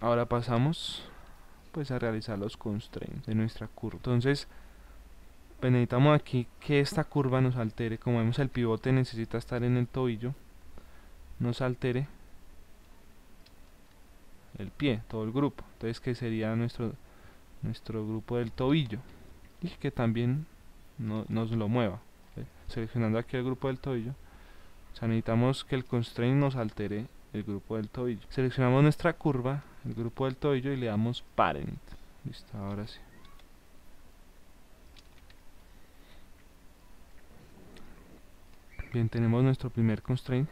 Ahora pasamos pues a realizar los constraints de nuestra curva. Entonces pues necesitamos aquí que esta curva nos altere. Como vemos, el pivote necesita estar en el tobillo, nos altere el pie, todo el grupo. Entonces que sería nuestro grupo del tobillo, y que también nos lo mueva, ¿sí? Seleccionando aquí el grupo del tobillo, o sea, necesitamos que el constraint nos altere el grupo del tobillo. Seleccionamos nuestra curva, el grupo del tobillo, y le damos parent. Listo, ahora sí. Bien, tenemos nuestro primer constraint,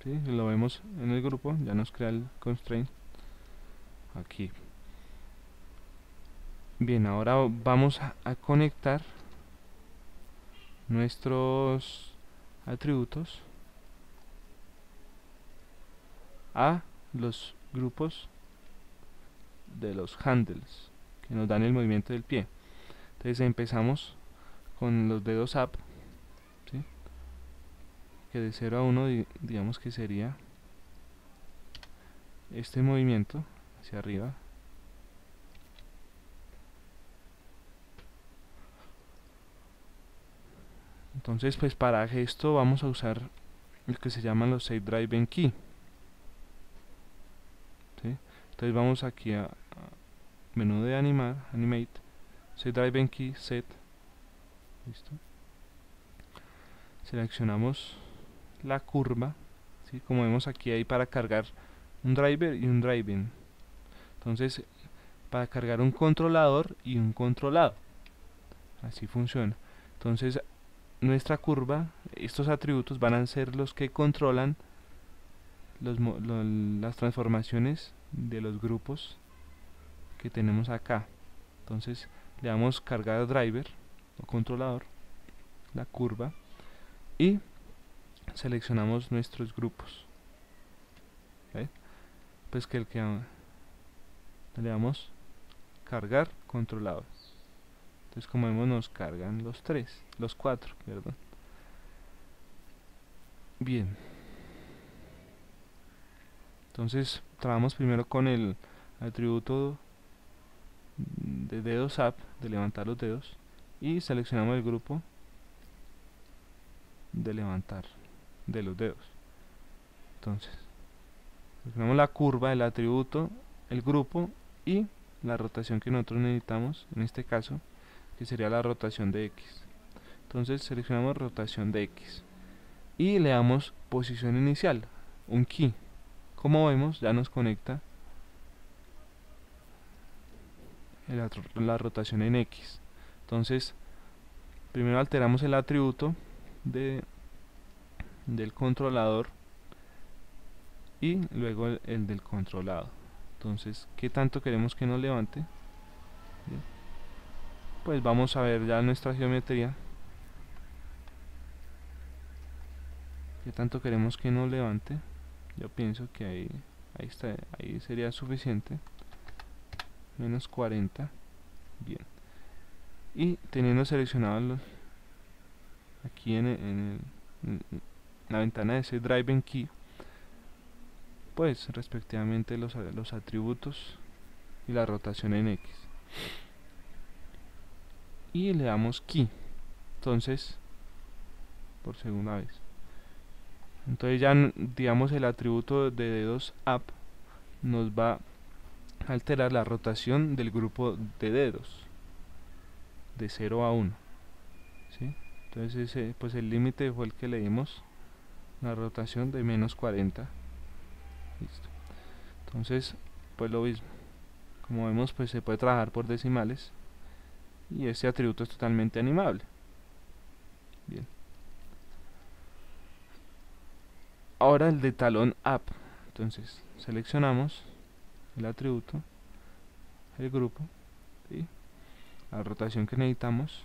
¿sí? Lo vemos en el grupo, ya nos crea el constraint aquí. Bien, ahora vamos a conectar nuestros atributos a los grupos de los handles que nos dan el movimiento del pie. Entonces empezamos con los dedos up, ¿sí? Que de 0 a 1 digamos que sería este movimiento hacia arriba. Entonces pues para esto vamos a usar lo que se llaman los Save Drive Key, ¿sí? Entonces vamos aquí a menú de Animate, Save Drive Key, Set. Listo. Seleccionamos la curva, ¿sí? Como vemos aquí hay para cargar un driver y un driving. Entonces para cargar un controlador y un controlado, así funciona. Entonces nuestra curva, estos atributos van a ser los que controlan las transformaciones de los grupos que tenemos acá. Entonces le damos cargar driver o controlador, la curva, y seleccionamos nuestros grupos, ¿ve? Pues que le damos cargar controlador. Entonces como vemos nos cargan los cuatro, perdón. Bien, entonces trabajamos primero con el atributo de dedos up, de levantar los dedos, y seleccionamos el grupo de levantar de los dedos. Entonces seleccionamos la curva, el atributo, el grupo y la rotación que nosotros necesitamos, en este caso, que sería la rotación de X. Entonces seleccionamos rotación de X y le damos posición inicial, un key. Como vemos, ya nos conecta la rotación en X. Entonces primero alteramos el atributo del controlador y luego el del controlado. Entonces, ¿qué tanto queremos que nos levante? Bien, pues vamos a ver ya nuestra geometría. ¿Qué tanto queremos que nos levante? Yo pienso que ahí está, ahí sería suficiente. Menos 40. Bien. Y teniendo seleccionado aquí en la ventana de ese Drive Key, pues respectivamente los atributos y la rotación en X, y le damos Key, entonces por segunda vez. Entonces ya digamos el atributo de dedos up nos va a alterar la rotación del grupo de dedos de 0 a 1, ¿sí? Entonces ese, pues el límite fue el que le dimos, la rotación de menos 40. Listo. Entonces pues lo mismo, como vemos pues se puede trabajar por decimales y este atributo es totalmente animable. Bien, ahora el de talón up. Entonces seleccionamos el atributo, el grupo y la rotación que necesitamos,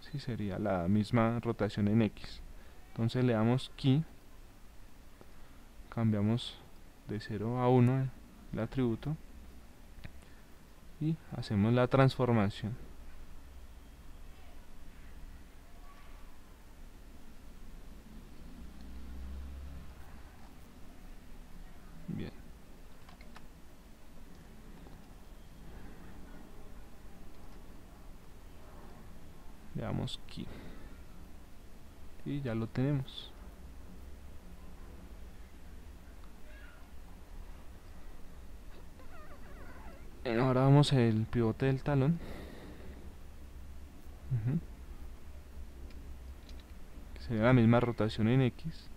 sí, sería la misma rotación en X. Entonces le damos key, cambiamos de 0 a 1 el atributo y hacemos la transformación. le damos aquí y ya lo tenemos. Ahora vamos al pivote del talón. Sería la misma rotación en X.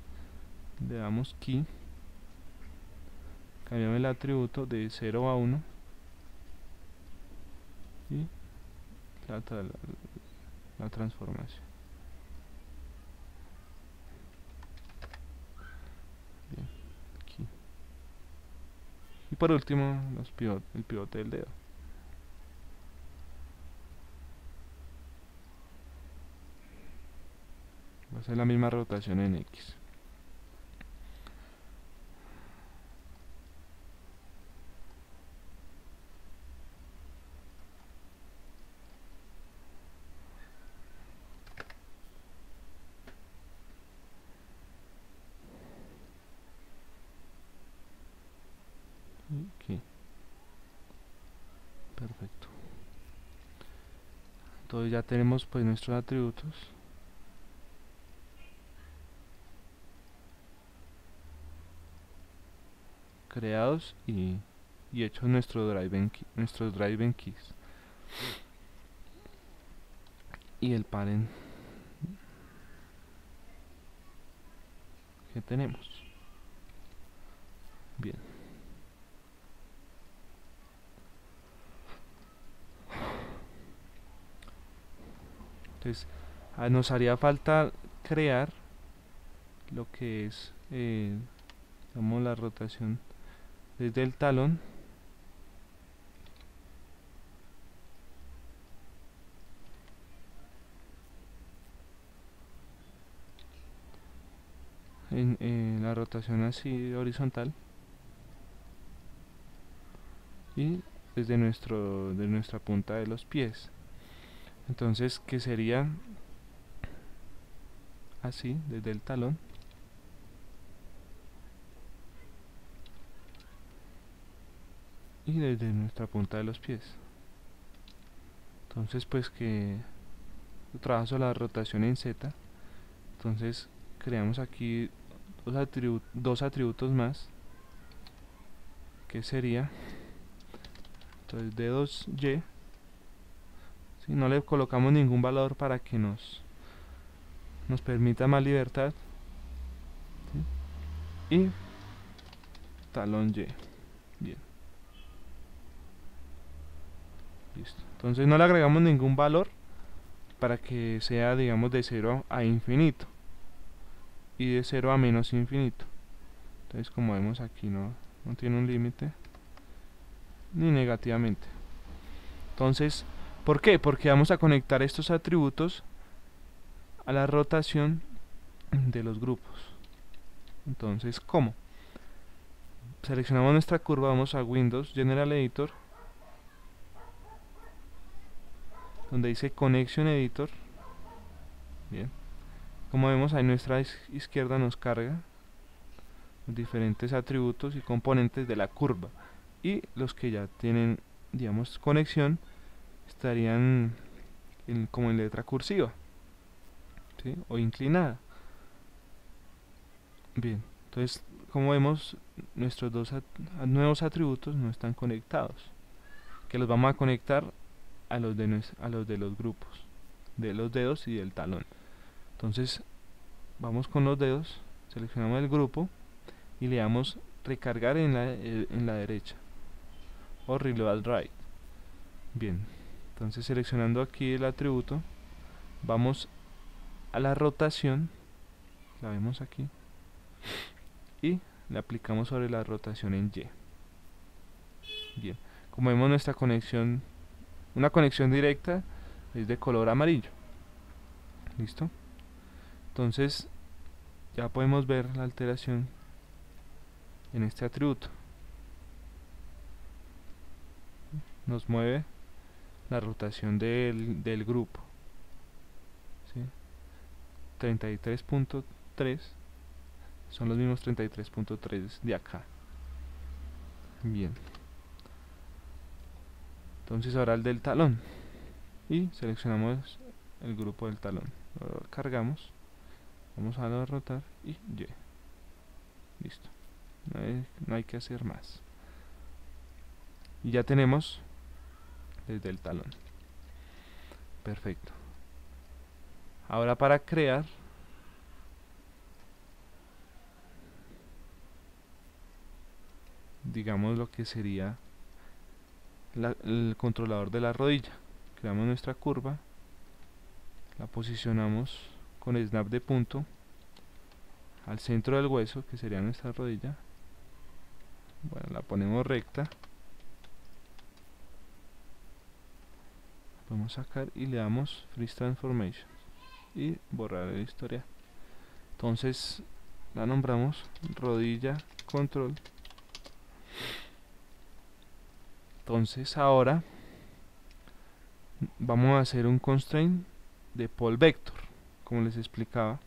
Le damos key, cambiamos el atributo de 0 a 1 y la transformación. Bien, aquí. Y por último el pivote del dedo. Va a ser la misma rotación en X. Aquí. Perfecto. Entonces ya tenemos pues nuestros atributos. Creados y hechos nuestros driven keys y el parent que tenemos. Bien, entonces nos haría falta crear lo que es digamos la rotación desde el talón en la rotación así horizontal y desde de nuestra punta de los pies. Entonces que sería así desde el talón y desde nuestra punta de los pies. Entonces pues que trabajo la rotación en Z. Entonces creamos aquí dos atributos más, que sería entonces d2y. Si no le colocamos ningún valor para que nos permita más libertad, ¿sí? Y talón y. Bien, listo. Entonces no le agregamos ningún valor para que sea, digamos, de 0 a infinito y de 0 a menos infinito. Entonces, como vemos aquí, no tiene un límite ni negativamente. Entonces, ¿por qué? Porque vamos a conectar estos atributos a la rotación de los grupos. Entonces, ¿cómo? Seleccionamos nuestra curva, vamos a Windows, General Editor, donde dice Connection Editor. Bien, como vemos ahí nuestra izquierda nos carga los diferentes atributos y componentes de la curva, y los que ya tienen, digamos, conexión estarían como en letra cursiva, ¿sí? O inclinada. Bien, entonces como vemos nuestros dos nuevos atributos no están conectados, que los vamos a conectar a los de los grupos de los dedos y del talón. Entonces vamos con los dedos, seleccionamos el grupo y le damos recargar en la derecha o reload right. Bien, entonces seleccionando aquí el atributo, vamos a la rotación, la vemos aquí, y le aplicamos sobre la rotación en Y. Bien, como vemos nuestra conexión, una conexión directa, es de color amarillo. Listo. Entonces ya podemos ver la alteración en este atributo. Nos mueve la rotación del grupo, ¿sí? 33.3 son los mismos 33.3 de acá. Bien, entonces ahora el del talón y seleccionamos el grupo del talón. Lo cargamos, vamos a rotar y Y. Listo. No hay que hacer más. Y ya tenemos desde el talón. Perfecto. Ahora para crear, digamos lo que sería el controlador de la rodilla. Creamos nuestra curva, la posicionamos con snap de punto al centro del hueso, que sería nuestra rodilla. Bueno, la ponemos recta, podemos sacar y le damos Freeze Transformation y borrar el historial. Entonces la nombramos rodilla control. Entonces ahora vamos a hacer un constraint de pole vector. Como les explicaba,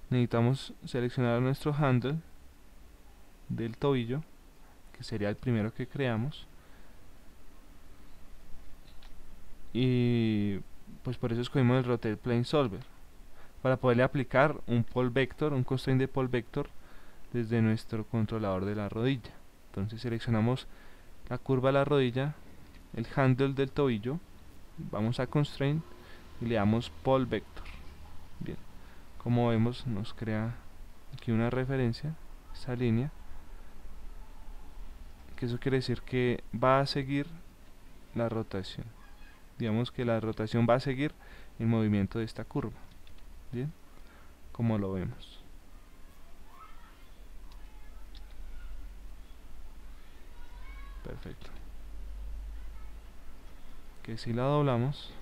necesitamos seleccionar nuestro handle del tobillo, que sería el primero que creamos, y pues por eso escogimos el Rotate Plane Solver, para poderle aplicar un pole vector, un constraint de pole vector desde nuestro controlador de la rodilla. Entonces seleccionamos la curva de la rodilla, el handle del tobillo, vamos a constraint y le damos pole vector. Bien, como vemos nos crea aquí una referencia, esta línea, que eso quiere decir que va a seguir la rotación. Digamos que la rotación va a seguir el movimiento de esta curva. Bien, como lo vemos. Perfecto. Que si la doblamos,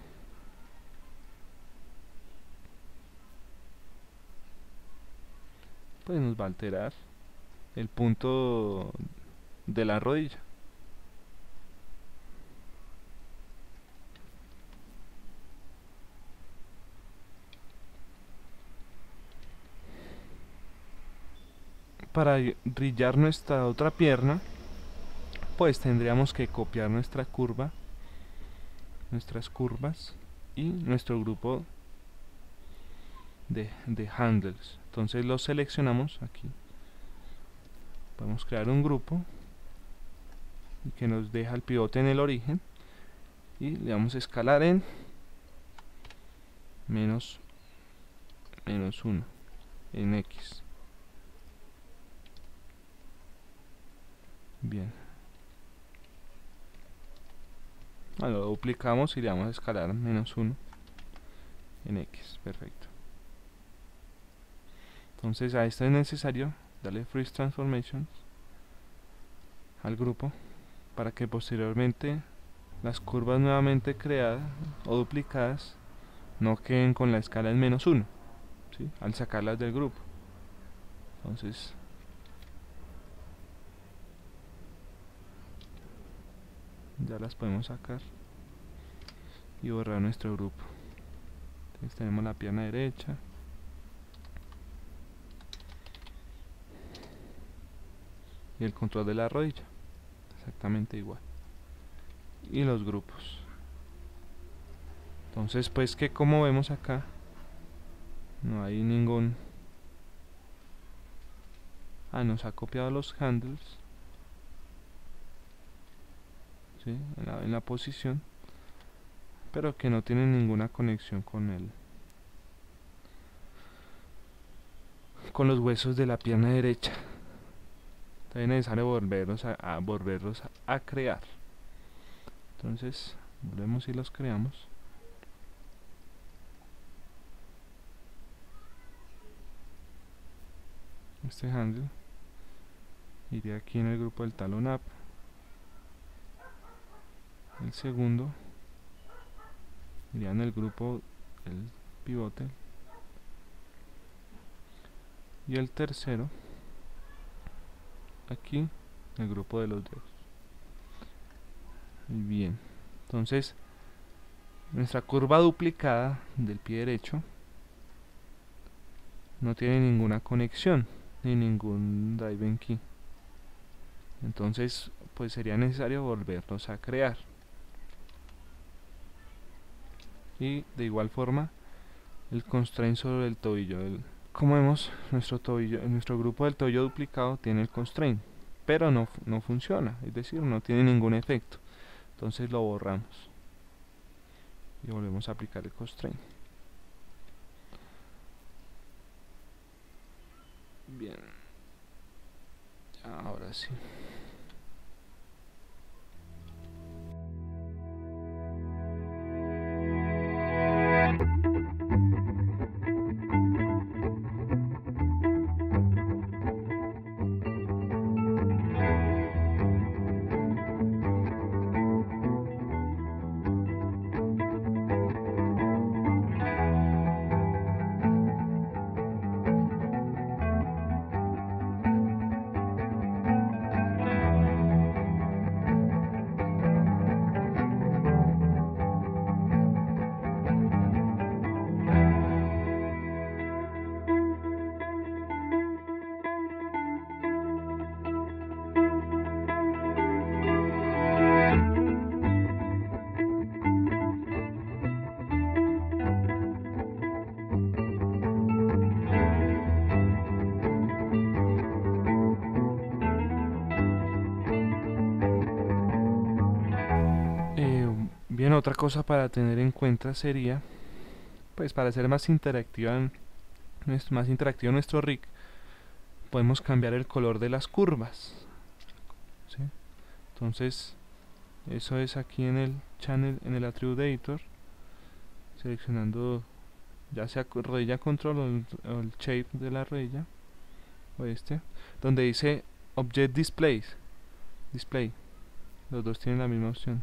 pues nos va a alterar el punto de la rodilla. Para brillar nuestra otra pierna, pues tendríamos que copiar nuestra curva, nuestras curvas y nuestro grupo de handles. Entonces los seleccionamos aquí, podemos crear un grupo que nos deja el pivote en el origen y le vamos a escalar en menos 1 en X. Bien, lo duplicamos y le vamos a escalar menos 1 en X. Perfecto. Entonces a esto es necesario darle Freeze Transformation al grupo para que posteriormente las curvas nuevamente creadas o duplicadas no queden con la escala en menos 1, ¿sí?, al sacarlas del grupo. Entonces ya las podemos sacar y borrar nuestro grupo. Entonces tenemos la pierna derecha, y el control de la rodilla exactamente igual, y los grupos. Entonces pues que como vemos acá no hay ningún... nos ha copiado los handles, ¿sí?, en la posición, pero que no tienen ninguna conexión con los huesos de la pierna derecha. Entonces es necesario volverlos a crear. Entonces volvemos y los creamos. Este handle iría aquí en el grupo del talón up, el segundo iría en el grupo del pivote, y el tercero aquí en el grupo de los dedos. Muy bien, entonces nuestra curva duplicada del pie derecho no tiene ninguna conexión ni ningún driving key. Entonces pues sería necesario volverlos a crear. y de igual forma el constraint sobre el tobillo. Como vemos, nuestro grupo del tobillo duplicado tiene el constraint, pero no funciona, es decir, no tiene ningún efecto. Entonces lo borramos y volvemos a aplicar el constraint. Bien, ahora sí. Bien, otra cosa para tener en cuenta sería, pues para hacer más interactivo nuestro rig, podemos cambiar el color de las curvas, ¿sí? Entonces, eso es aquí en el channel, en el attribute editor, seleccionando ya sea rodilla control o el shape de la rodilla, o donde dice Object Display, los dos tienen la misma opción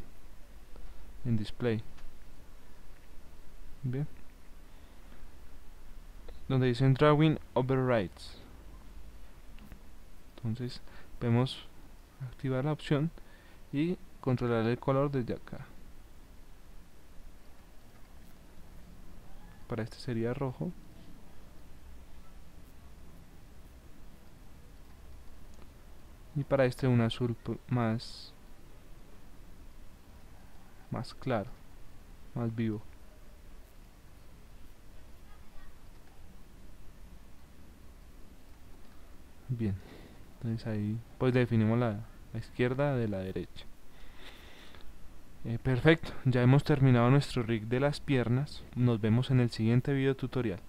en Display. Bien, donde dicen Drawing Overrides, entonces podemos activar la opción y controlar el color desde acá. Para este sería rojo, y para este un azul más claro, más vivo. Bien, entonces ahí pues definimos la izquierda de la derecha. Perfecto, ya hemos terminado nuestro rig de las piernas. Nos vemos en el siguiente video tutorial.